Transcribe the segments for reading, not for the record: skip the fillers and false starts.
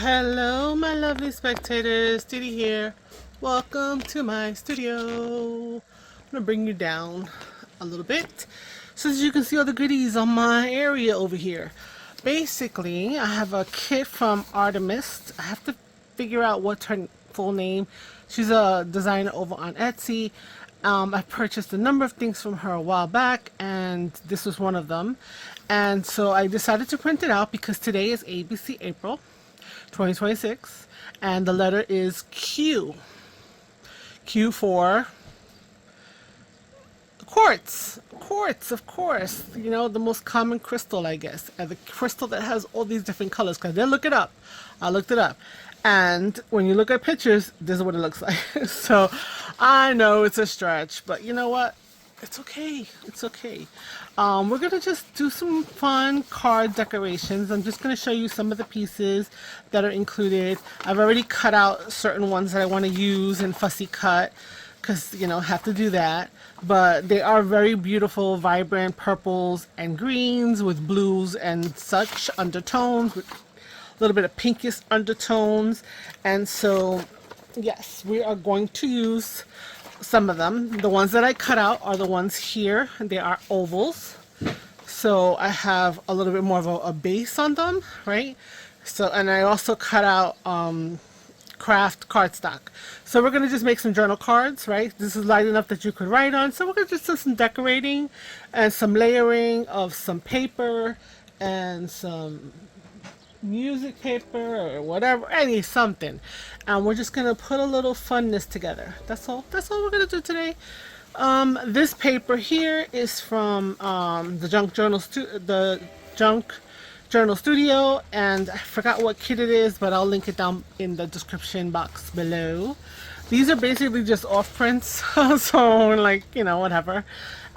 Hello, my lovely spectators. Didi here. Welcome to my studio. I'm gonna bring you down a little bit so that you can see all the goodies on my area over here. Basically, I have a kit from Artemis. I have to figure out what's her full name. She's a designer over on Etsy. I purchased a number of things from her a while back, and this was one of them. And so I decided to print it out because today is ABC April 2026, and the letter is Q. Q for quartz. Quartz, of course. You know, the most common crystal, I guess. And the crystal that has all these different colors. Because I did look it up. I looked it up. And when you look at pictures, this is what it looks like. So I know it's a stretch, but you know what? It's okay. It's okay. We're going to just do some fun card decorations. I'm just going to show you some of the pieces that are included. I've already cut out certain ones that I want to use in fussy cut because, you know, have to do that. But they are very beautiful, vibrant purples and greens with blues and such undertones, with a little bit of pinkish undertones. And so, yes, we are going to use some of them. The ones that I cut out are the ones here. They are ovals. So I have a little bit more of a base on them, right? So, and I also cut out craft cardstock. So we're going to just make some journal cards, right? This is light enough that you could write on. So we're going to just do some decorating and some layering of some paper and some music paper or whatever, something, and we're just gonna put a little funness together. That's all we're gonna do today. This paper here is from the Junk Journal Studio, and I forgot what kit it is, but I'll link it down in the description box below. These are basically just off prints, so like, you know, whatever.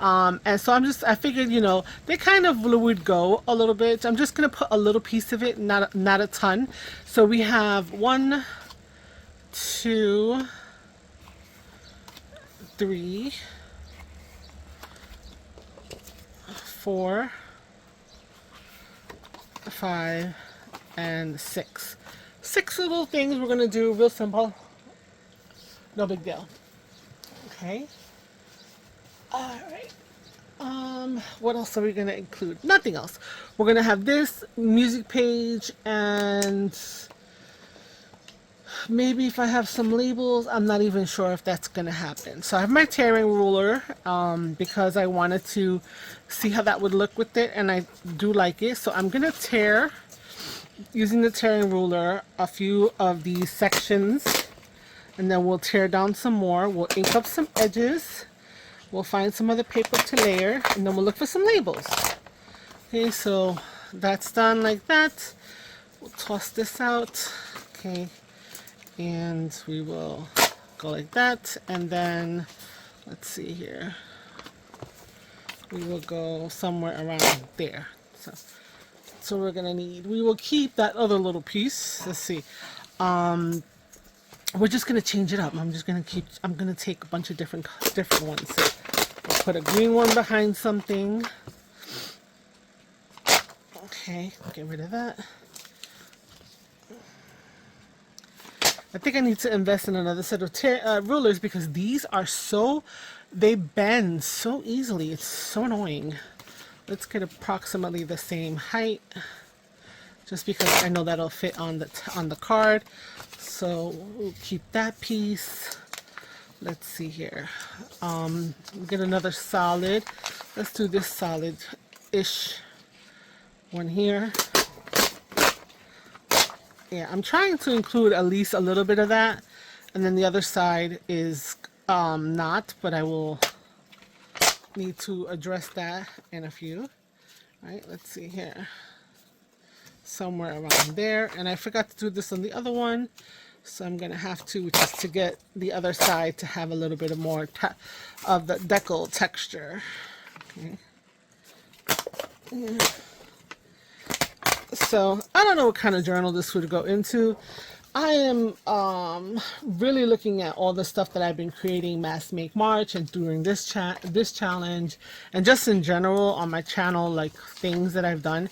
And so I figured, you know, they kind of would go a little bit. I'm just going to put a little piece of it, not a ton. So we have 1, 2, 3, 4, 5, and 6. 6 little things we're going to do, real simple. No big deal. Okay. Alright. What else are we going to include? Nothing else. We're going to have this music page, and maybe if I have some labels, I'm not even sure if that's going to happen. So I have my tearing ruler because I wanted to see how that would look with it, and I do like it. So I'm going to tear, using the tearing ruler, a few of these sections, and then we'll tear down some more. We'll ink up some edges. We'll find some other paper to layer, and then we'll look for some labels. Okay, so that's done like that. We'll toss this out. Okay, and we will go like that, and then let's see here. We will go somewhere around there. So we're gonna need. We will keep that other little piece. Let's see. We're just gonna change it up. I'm gonna take a bunch of different ones. So I'll put a green one behind something. Okay, get rid of that. I think I need to invest in another set of rulers because these are they bend so easily. It's so annoying. Let's get approximately the same height, just because I know that'll fit on the card. So we'll keep that piece. Let's see here. Get another solid. Let's do this solid-ish one here. Yeah, I'm trying to include at least a little bit of that, and then the other side is not, but I will need to address that in a few. All right, let's see here. Somewhere around there, and I forgot to do this on the other one, so I'm gonna have to, just to get the other side to have a little bit of more of the decal texture. Okay. Yeah. So I don't know what kind of journal this would go into. I am really looking at all the stuff that I've been creating Mass Make March and during this challenge, and just in general on my channel, like things that I've done.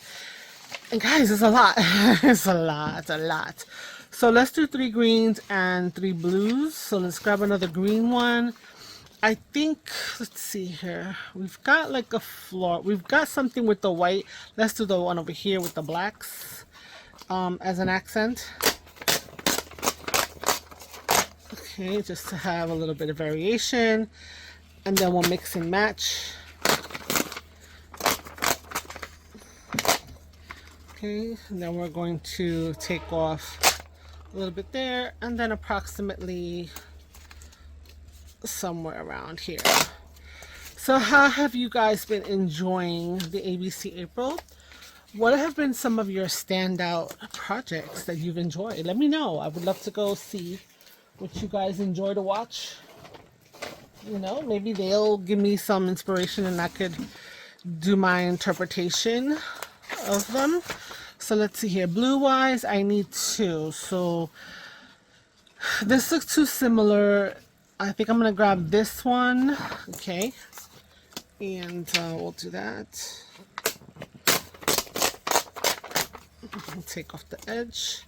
And guys, it's a lot. It's a lot. So let's do 3 greens and 3 blues. So let's grab another green one. I think, let's see here. We've got like a floor. We've got something with the white. Let's do the one over here with the blacks as an accent. Okay, just to have a little bit of variation. And then we'll mix and match. Okay, and then we're going to take off a little bit there, and then approximately somewhere around here. So how have you guys been enjoying the ABC April? What have been some of your standout projects that you've enjoyed? Let me know. I would love to go see what you guys enjoy to watch. You know, maybe they'll give me some inspiration and I could do my interpretation of them. So let's see here. Blue wise, I need 2. So this looks too similar. I think I'm gonna grab this one. Okay, and we'll do that. We'll take off the edge.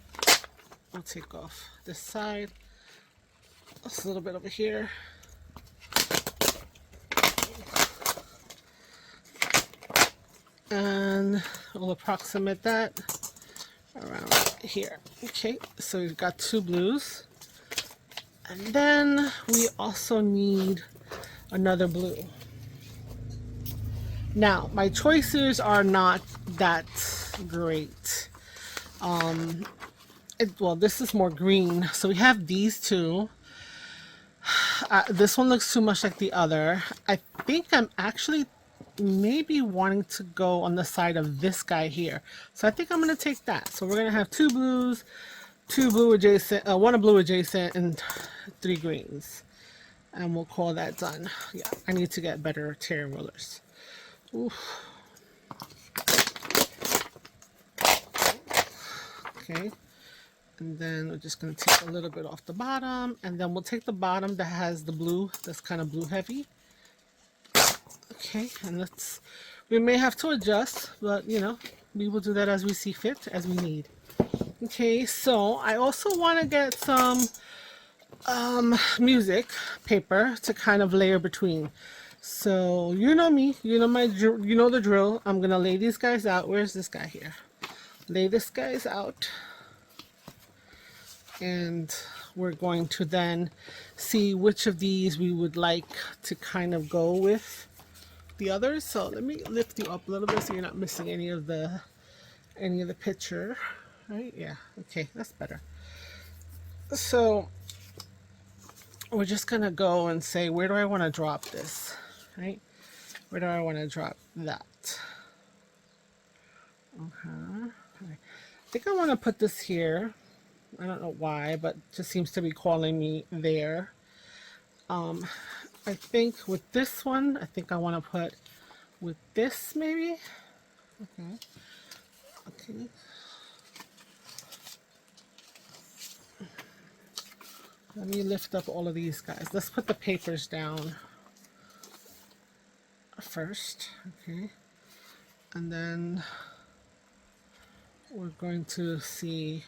We'll take off this side. Just a little bit over here. And we'll approximate that around here. Okay, so we've got 2 blues. And then we also need another blue. Now, my choices are not that great. Well, this is more green. So we have these 2. This one looks too much like the other. I think I'm actually maybe wanting to go on the side of this guy here. So I think I'm going to take that. So we're going to have 2 blues, 2 blue adjacent, 1 blue adjacent, and 3 greens. And we'll call that done. Yeah, I need to get better tearing rollers. Oof. Okay. And then we're just going to take a little bit off the bottom. And then we'll take the bottom that has the blue, that's kind of blue heavy. Okay, and we may have to adjust, but you know, we will do that as we see fit, as we need. Okay, so I also want to get some music paper to kind of layer between. So you know me, you know the drill. I'm gonna lay these guys out. Where's this guy here? Lay this guys out, and we're going to then see which of these we would like to kind of go with the others. So let me lift you up a little bit so you're not missing any of the picture. Right? Yeah. Okay, that's better. So we're just gonna go and say, where do I want to drop this? Right? Where do I want to drop that? Okay. I think I want to put this here. I don't know why, but it just seems to be calling me there. I think with this one, I think I want to put with this maybe. Okay. Okay. Let me lift up all of these guys. Let's put the papers down first. Okay. And then we're going to see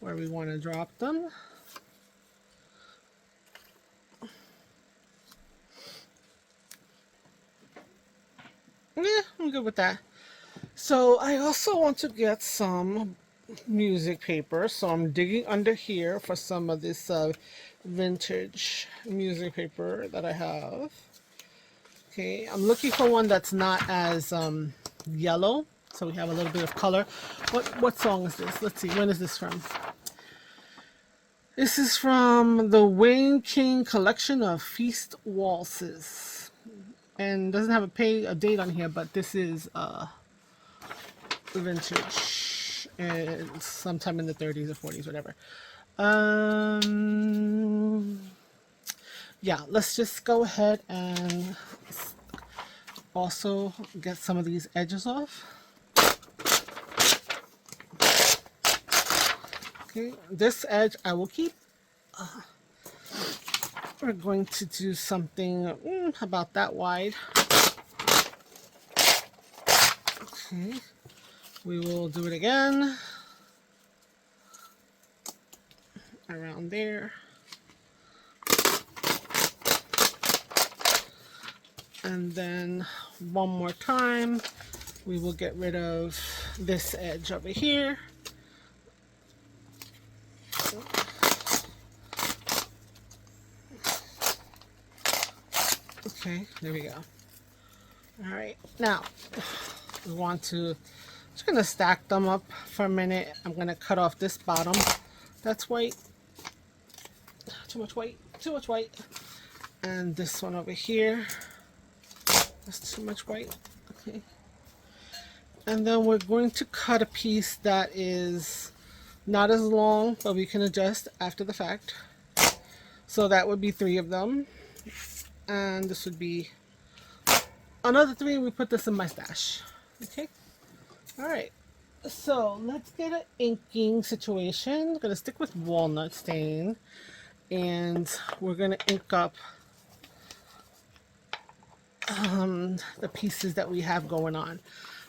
where we want to drop them. Yeah, I'm good with that. So I also want to get some music paper, so I'm digging under here for some of this vintage music paper that I have. Okay, I'm looking for one that's not as yellow, so we have a little bit of color. What song is this? Let's see, when is this from? This is from the Wayne King collection of Feast Waltzes, and doesn't have a date on here, but this is vintage, and sometime in the 30s or 40s, whatever. Yeah, let's just go ahead and also get some of these edges off. Okay, this edge I will keep. We're going to do something about that wide. Okay, We will do it again. Around there. And then one more time, we will get rid of this edge over here. Okay, there we go. All right, now we want to, just gonna stack them up for a minute. I'm gonna cut off this bottom. That's white. Too much white, too much white. And this one over here. That's too much white. Okay. And then we're going to cut a piece that is not as long, but we can adjust after the fact. So that would be 3 of them. And this would be another 3. We put this in my stash. Okay. All right. So let's get an inking situation. I'm gonna stick with walnut stain, and we're gonna ink up the pieces that we have going on.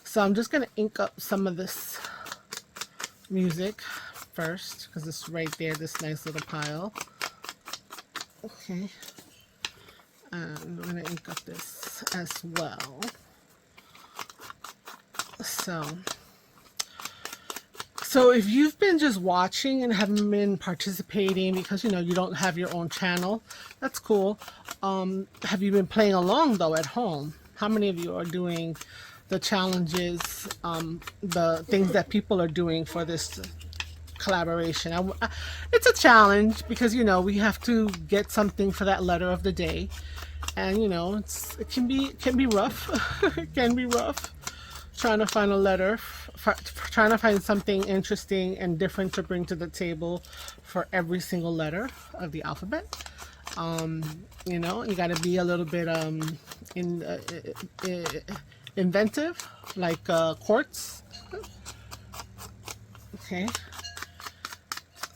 So I'm just gonna ink up some of this music first because it's right there, this nice little pile. Okay, and I'm gonna ink up this as well. So if you've been just watching and haven't been participating because you don't have your own channel, that's cool. Have you been playing along though at home? How many of you are doing the challenges, the things that people are doing for this collaboration? It's a challenge because we have to get something for that letter of the day, and it can be rough. It can be rough trying to find a letter, trying to find something interesting and different to bring to the table for every single letter of the alphabet. You got to be a little bit inventive, like Quartz. Okay,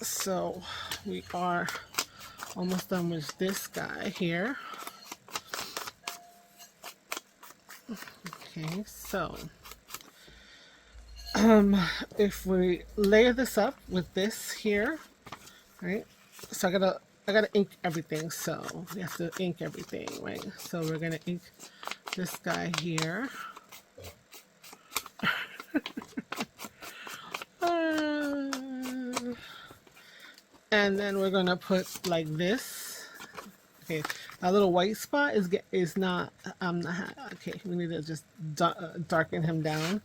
so we are almost done with this guy here. Okay, so if we layer this up with this here, right? So I gotta ink everything, so we have to ink everything, right? So we're gonna ink this guy here. And then we're gonna put like this. Okay, a little white spot is not okay. We need to just darken him down.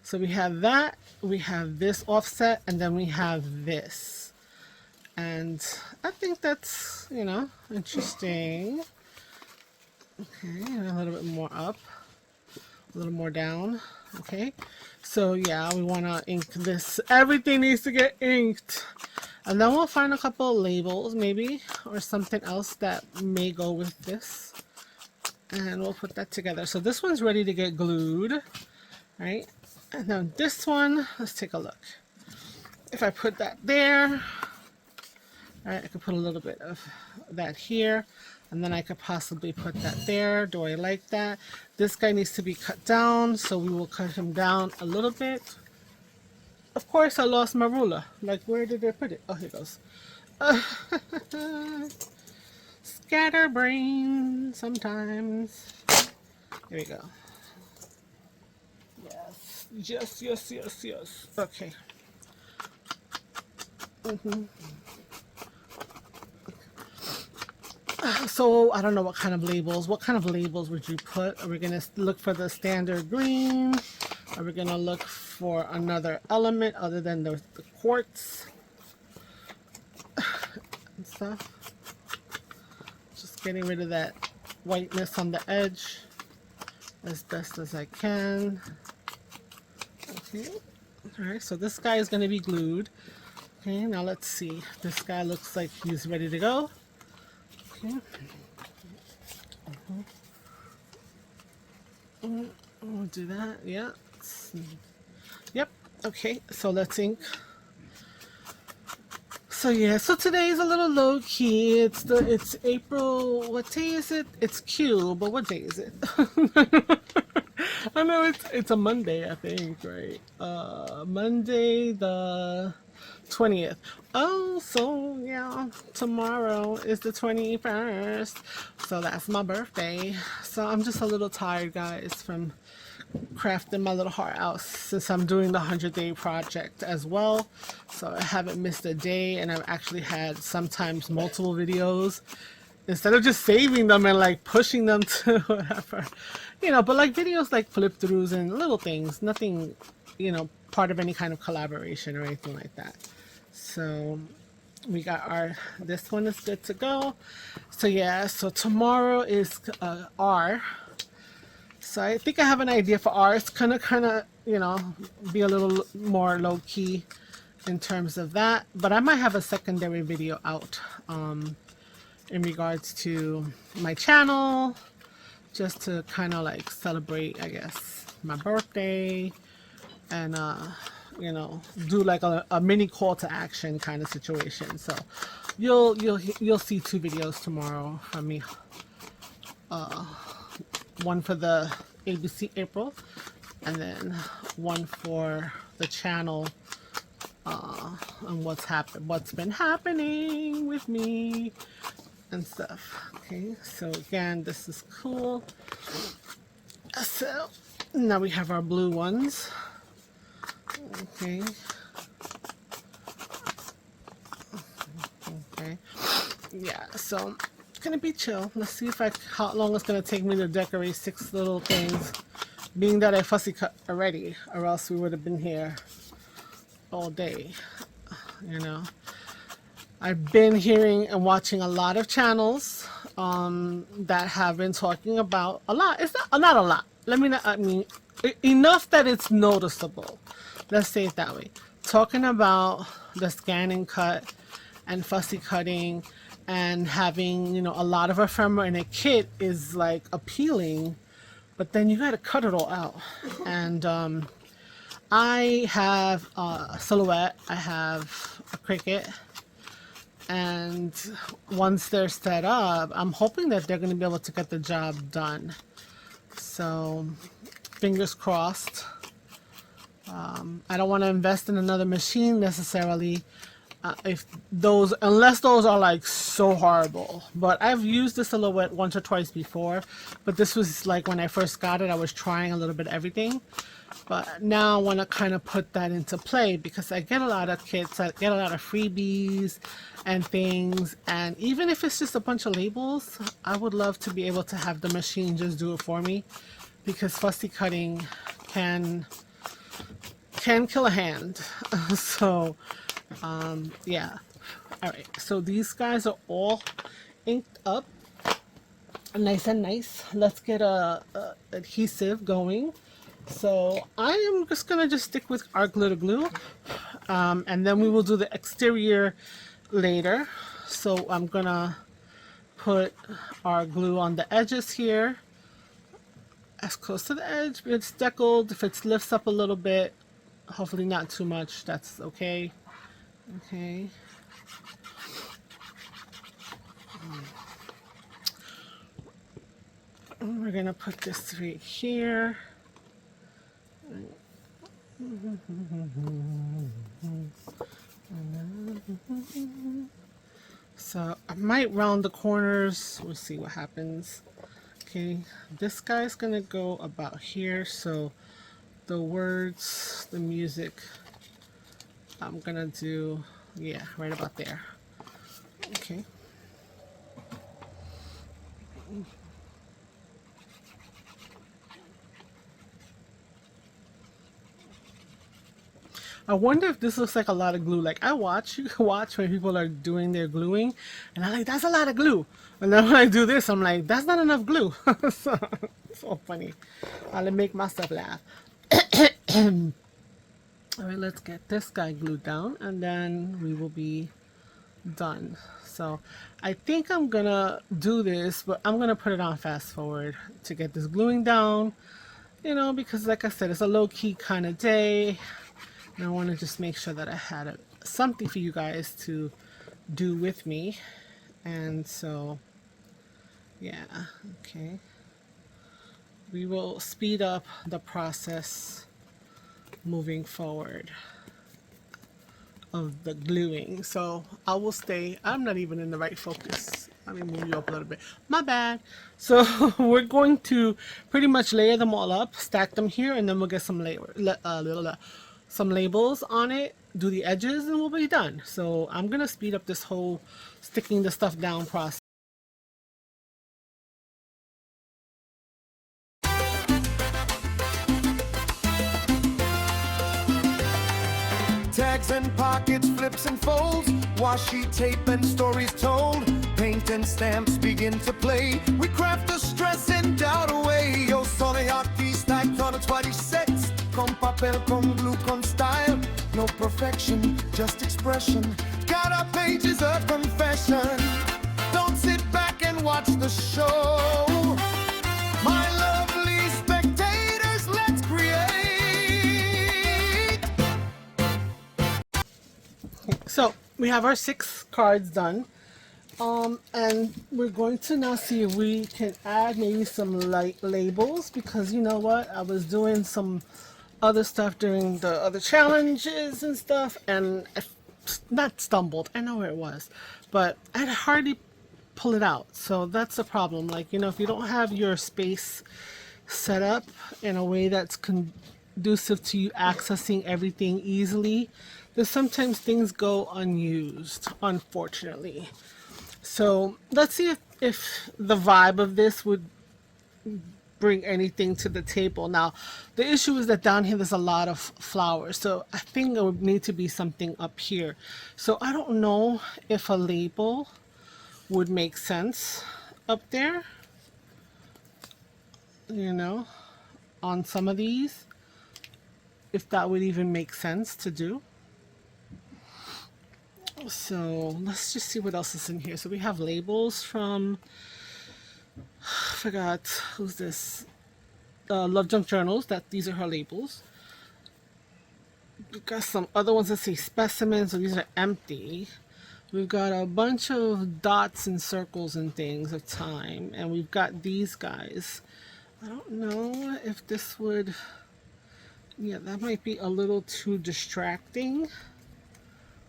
So we have that, we have this offset, and then we have this. And I think that's, interesting. Okay, a little bit more up, a little more down. Okay, so yeah, we want to ink this. Everything needs to get inked. And then we'll find a couple of labels maybe, or something else that may go with this. And we'll put that together. So this one's ready to get glued, right? And then this one, let's take a look. If I put that there, right, I could put a little bit of that here, and then I could possibly put that there. Do I like that? This guy needs to be cut down, so we will cut him down a little bit. Of course, I lost my ruler. Like, where did I put it? Oh, here it goes. Scatterbrain sometimes. Here we go. Yes. Okay. So I don't know what kind of labels. What kind of labels would you put? Are we gonna look for the standard green? Are we gonna look for another element other than the quartz and stuff? Just getting rid of that whiteness on the edge as best as I can. Okay. Alright, so this guy is going to be glued. Okay, now let's see. This guy looks like he's ready to go. Okay. We'll do that. Yeah. Yep. Okay, so let's ink. So yeah, so today is a little low key. It's April. What day is it? It's Q, but what day is it? I know it's a Monday, I think, right? Monday the 20th. Oh, so yeah, tomorrow is the 21st. So that's my birthday. So I'm just a little tired, guys, from crafting my little heart out since I'm doing the 100-day project as well. So I haven't missed a day, and I've actually had sometimes multiple videos instead of just saving them and like pushing them to whatever, you know, but like videos like flip throughs and little things, nothing, you know, part of any kind of collaboration or anything like that. So we got our, this one is good to go. So yeah, so tomorrow is R. So I think I have an idea for R. It's kind of, you know, be a little more low key in terms of that, but I might have a secondary video out in regards to my channel, just to kind of like celebrate, I guess, my birthday, and you know, do like a mini call to action kind of situation. So you'll see 2 videos tomorrow from me. One for the ABC April, and then one for the channel on what's been happening with me and stuff. Okay, so again, this is cool. So now we have our blue ones. Okay. Okay. Yeah, so it's gonna be chill. Let's see if how long it's gonna take me to decorate 6 little things. Being that I fussy cut already, or else we would have been here all day. You know, I've been hearing and watching a lot of channels that have been talking about a lot. It's not a lot. I mean, enough that it's noticeable. Let's say it that way. Talking about the scan and cut and fussy cutting and having, you know, a lot of ephemera in a kit is like appealing, but then you got to cut it all out. And I have a silhouette, I have a cricket, and once they're set up, I'm hoping that they're going to be able to get the job done. So fingers crossed. I don't want to invest in another machine necessarily, unless those are like so horrible. But I've used the silhouette once or twice before, but this was like when I first got it, I was trying a little bit of everything. But now I want to kind of put that into play because I get a lot of kits, I get a lot of freebies and things, and even if it's just a bunch of labels, I would love to be able to have the machine just do it for me, because fussy cutting can kill a hand. So yeah. All right, so these guys are all inked up nice and nice. Let's get a adhesive going. So I am just gonna stick with our glitter glue, and then we will do the exterior later. So I'm gonna put our glue on the edges here, as close to the edge. If it's deckled, if it lifts up a little bit, hopefully not too much, that's okay. Okay. And we're gonna put this right here. So I might round the corners. We'll see what happens. Okay, this guy's gonna go about here. So the words, the music, I'm gonna do, yeah, right about there. Okay. I wonder if this looks like a lot of glue. Like you watch when people are doing their gluing, and I'm like, that's a lot of glue. And then when I do this, I'm like, that's not enough glue. So funny. I'll make myself laugh. All right, let's get this guy glued down, and then we will be done. So I think I'm gonna do this, but I'm gonna put it on fast forward to get this gluing down, you know, because like I said, it's a low-key kind of day. And I want to just make sure that I had something for you guys to do with me. And so, yeah, okay. we will speed up the process moving forward of the gluing. So I will stay, I'm not even in the right focus. Let me move you up a little bit. My bad. So we're going to pretty much layer them all up, stack them here, and then we'll get some some labels on it, do the edges, and we'll be done. So I'm gonna speed up this whole sticking the stuff down process. Tags and pockets, flips and folds, washi tape and stories told. Paint and stamps begin to play. We craft the stress and doubt away. Yo sono gli artisti, tono 26. Con papel, con glue, con style. No perfection, just expression. Got our pages of confession. Don't sit back and watch the show. My lovely spectators, let's create. So we have our 6 cards done, and we're going to now see if we can add maybe some light labels, because you know what, I was doing some other stuff during the other challenges and stuff, and I not stumbled, I know where it was, but I'd hardly pull it out. So that's the problem. Like, you know, if you don't have your space set up in a way that's conducive to you accessing everything easily, then sometimes things go unused, unfortunately. So let's see if the vibe of this would bring anything to the table. Now, the issue is that down here there's a lot of flowers, so I think it would need to be something up here. So I don't know if a label would make sense up there, you know, on some of these, if that would even make sense to do. So let's just see what else is in here. So we have labels from, I forgot, who's this? Love Junk Journals. These are her labels. We've got some other ones that say specimens, so these are empty. We've got a bunch of dots and circles and things of time, and we've got these guys. I don't know if this would, yeah, that might be a little too distracting.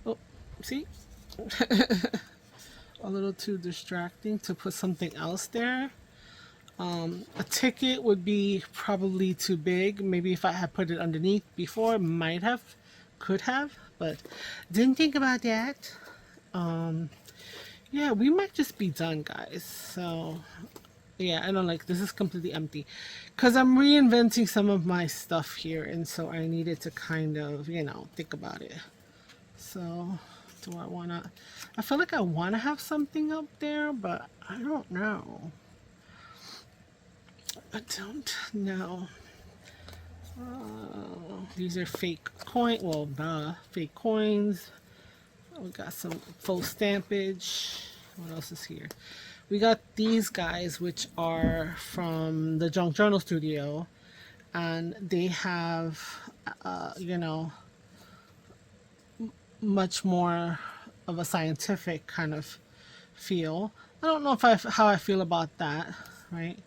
Oh, see? A little too distracting to put something else there. A ticket would be probably too big. Maybe if I had put it underneath before, might have, could have, but didn't think about that. Yeah, we might just be done, guys. So yeah, I don't like, this is completely empty because I'm reinventing some of my stuff here, and so I needed to kind of, you know, think about it. So do I want to, I feel like I want to have something up there, but I don't know. I don't know. These are fake coin, well, fake coins. We got some faux stampage. What else is here? We got these guys, which are from the Junk Journal studio, and they have, you know, much more of a scientific kind of feel. I don't know if how I feel about that, right?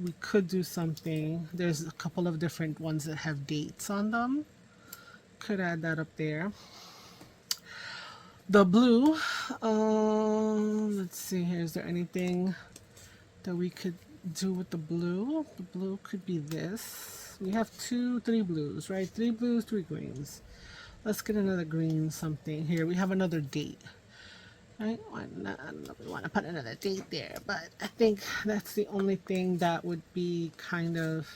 We could do something. There's a couple of different ones that have dates on them. Could add that up there. The blue, let's see here, is there anything that we could do with the blue? The blue could be this. We have 3 blues, right? 3 blues, 3 greens. Let's get another green something. Here, we have another date. Right? I don't know if we want to put another date there, but I think that's the only thing that would be kind of,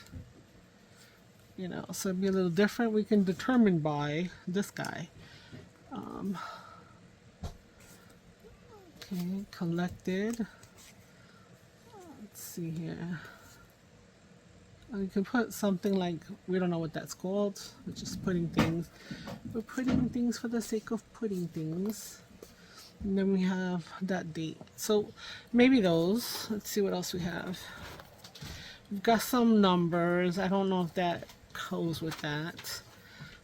you know, so it'd be a little different. We can determine by this guy. Okay, collected. Let's see here. You can put something like, we don't know what that's called. We're just putting things. We're putting things for the sake of putting things. And then we have that date. So maybe those. Let's see what else we have. We've got some numbers. I don't know if that goes with that.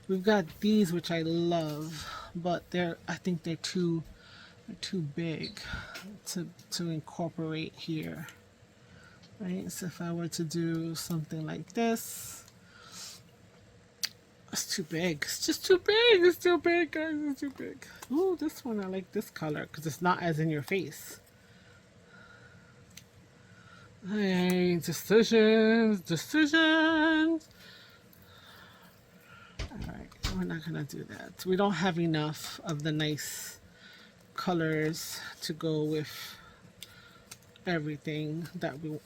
We've got these, which I love, but I think they're too big to incorporate here. right? So if I were to do something like this, it's too big. It's just too big. It's too big, guys. It's too big. Ooh, this one, I like this color because it's not as in your face. Hey, decisions, decisions. Alright, we're not gonna do that. We don't have enough of the nice colors to go with everything that we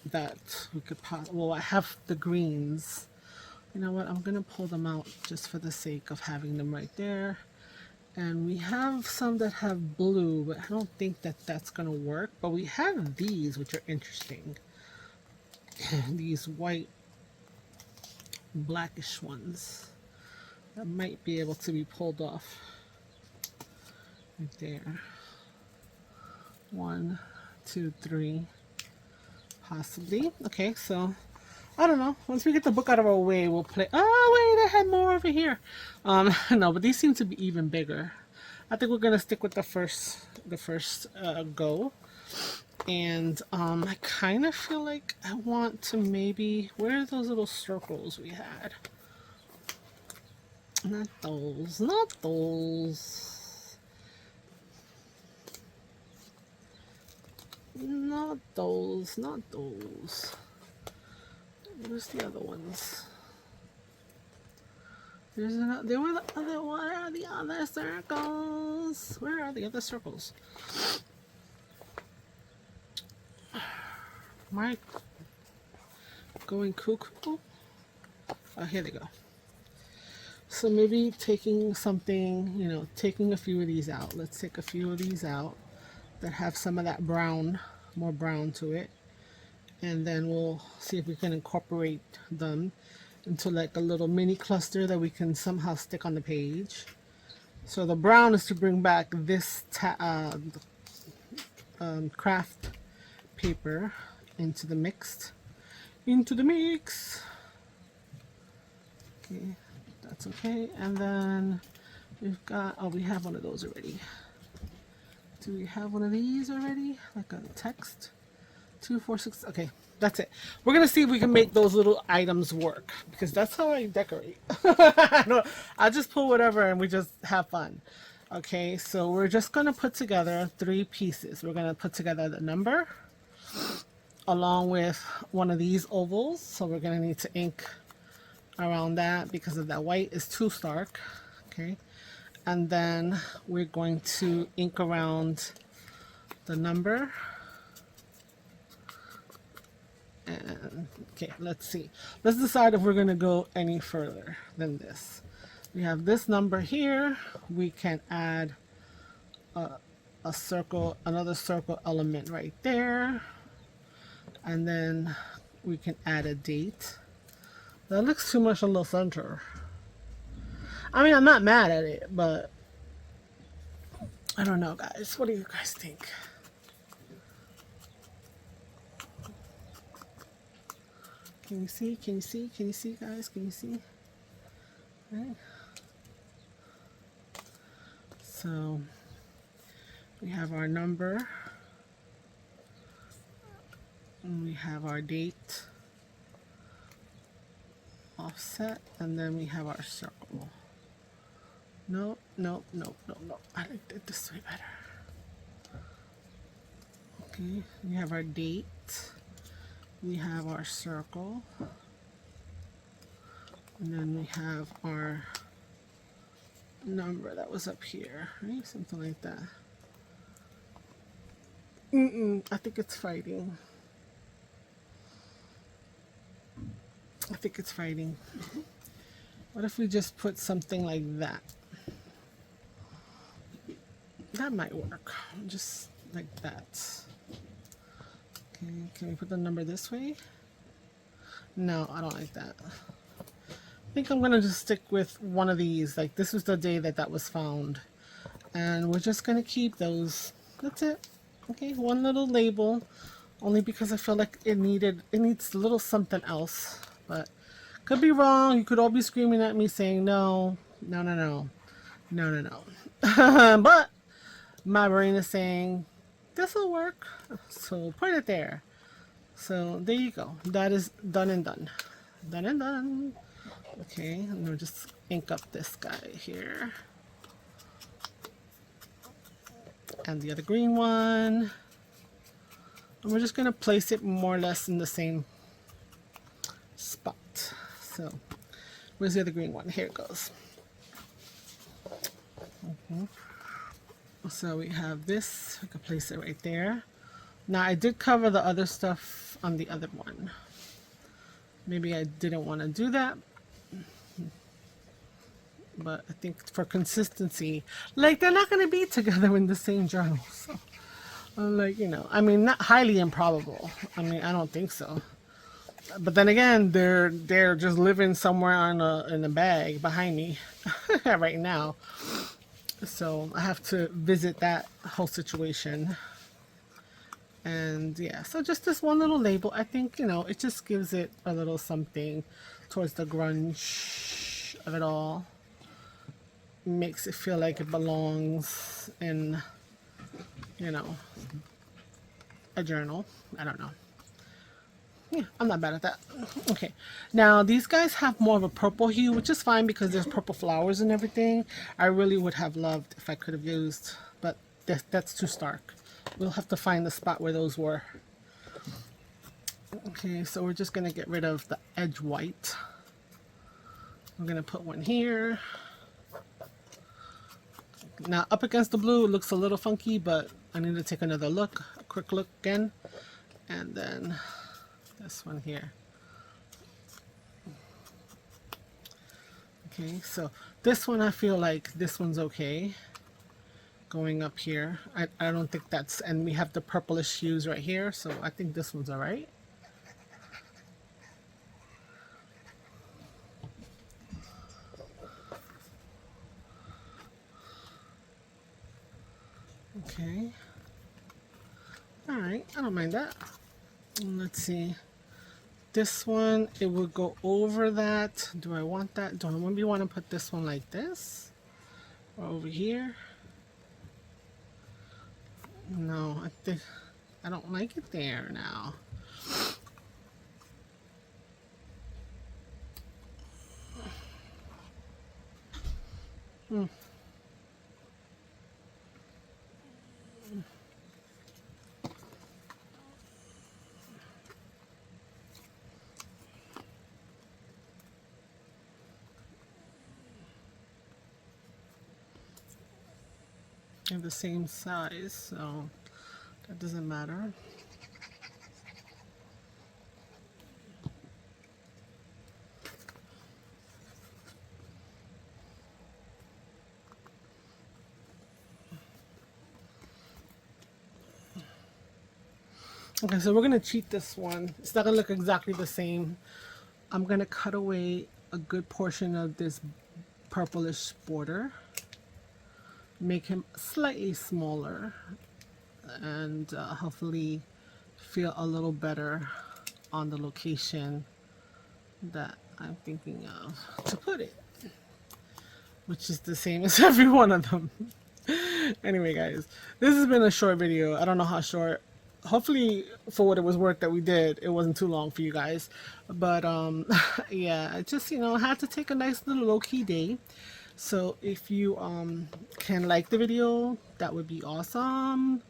could possibly. Well, I have the greens. You know what? I'm gonna pull them out just for the sake of having them right there. And we have some that have blue, but I don't think that that's gonna work. But we have these, which are interesting. These white, blackish ones that might be able to be pulled off right there. 1, 2, 3, possibly. Okay, so I don't know. Once we get the book out of our way, we'll play. Oh wait, I had more over here. No, but these seem to be even bigger. I think we're gonna stick with the first go. And I kind of feel like I want to maybe, where are those little circles we had? Not those, not those. Not those, not those. Where's the other ones? There's another, there were the other, what are the other circles? Where are the other circles? Am I going cuckoo? Oh, here they go. So maybe taking something, you know, taking a few of these out. Let's take a few of these out that have some of that brown, more brown to it. And then we'll see if we can incorporate them into like a little mini cluster that we can somehow stick on the page. So the brown is to bring back this craft paper into the mix. Okay, that's okay. And then we've got, oh, we have one of those already. Do we have one of these already? Like a text? 2, 4, 6. Okay, that's it. We're gonna see if we can make those little items work because that's how I decorate. I just pull whatever and we just have fun. Okay, so we're just gonna put together 3 pieces. We're gonna put together the number along with one of these ovals. So we're gonna need to ink around that because of that white is too stark. Okay, and then we're going to ink around the number. And okay, let's see. Let's decide if we're going to go any further than this. We have this number here. We can add a circle, another circle element right there. And then we can add a date. That looks too much on the center. I mean, I'm not mad at it, but I don't know, guys. What do you guys think? Can you see? Can you see? Can you see, guys? Can you see? Right. So we have our number, and we have our date, offset, and then we have our circle. No, no, no, no, no. I like it this way better. Okay, we have our date. We have our circle, and then we have our number that was up here, right? Something like that. I think it's fighting. I think it's fighting. What if we just put something like that? That might work. Just like that. Okay, can we put the number this way? No, I don't like that. I think I'm gonna just stick with one of these. Like, this was the day that that was found, and we're just gonna keep those. That's it. Okay, one little label, only because I feel like it needs a little something else, but could be wrong. You could all be screaming at me saying no, no, no, no, no, no, no. But my brain is saying this will work, so put it there. So there you go. That is done and done. Done and done. Okay, and we'll just ink up this guy here. And the other green one. And we're just going to place it more or less in the same spot. So, where's the other green one? Here it goes. So we have this. We can place it right there. Now, I did cover the other stuff on the other one. Maybe I didn't want to do that. But I think for consistency, like, they're not going to be together in the same journal. So, like, you know, I mean, not highly improbable. I mean, I don't think so. But then again, they're just living somewhere in a bag behind me right now. So I have to visit that whole situation. And yeah, so just this one little label, I think, you know, it just gives it a little something towards the grunge of it all. Makes it feel like it belongs in, you know, a journal. I don't know. Yeah, I'm not bad at that. Okay, now these guys have more of a purple hue, which is fine because there's purple flowers and everything. I really would have loved if I could have used, but that's too stark. We'll have to find the spot where those were. Okay, so we're just gonna get rid of the edge white. I'm gonna put one here. Now up against the blue, it looks a little funky, but I need to take another look, a quick look again. And then this one here. Okay, so this one I feel like this one's okay. Going up here. I don't think that's, and we have the purplish hues right here, so I think this one's alright. Okay. Alright, I don't mind that. Let's see. This one, it will go over that. Do I want that? Do I maybe want to put this one like this? Or over here? No, I think I don't like it there now. They're the same size, so that doesn't matter. Okay, so we're going to cheat this one. It's not going to look exactly the same. I'm going to cut away a good portion of this purplish border. Make him slightly smaller. And hopefully feel a little better on the location that I'm thinking of to put it. Which is the same as every one of them. Anyway, guys, this has been a short video. I don't know how short. Hopefully for what it was worth that we did, it wasn't too long for you guys. But yeah, I just, you know, had to take a nice little low-key day. So if you can like the video, that would be awesome.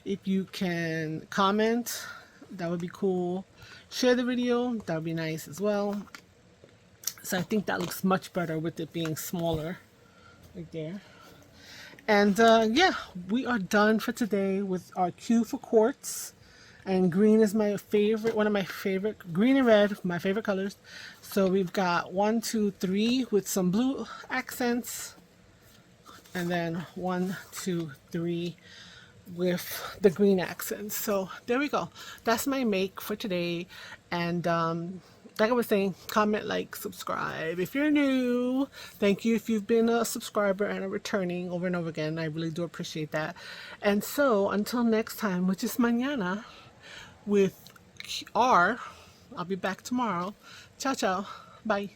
If you can comment, that would be cool. Share the video, that would be nice as well. So I think that looks much better with it being smaller right there. And yeah, we are done for today with our cue for quartz. And green is my favorite, one of my favorite, green and red, my favorite colors. So we've got 1, 2, 3 with some blue accents. And then 1, 2, 3 with the green accents. So there we go. That's my make for today. And like I was saying, comment, like, subscribe if you're new. Thank you if you've been a subscriber and a returning over and over again. I really do appreciate that. And so until next time, which is mañana with R, I'll be back tomorrow. Ciao, ciao. Bye.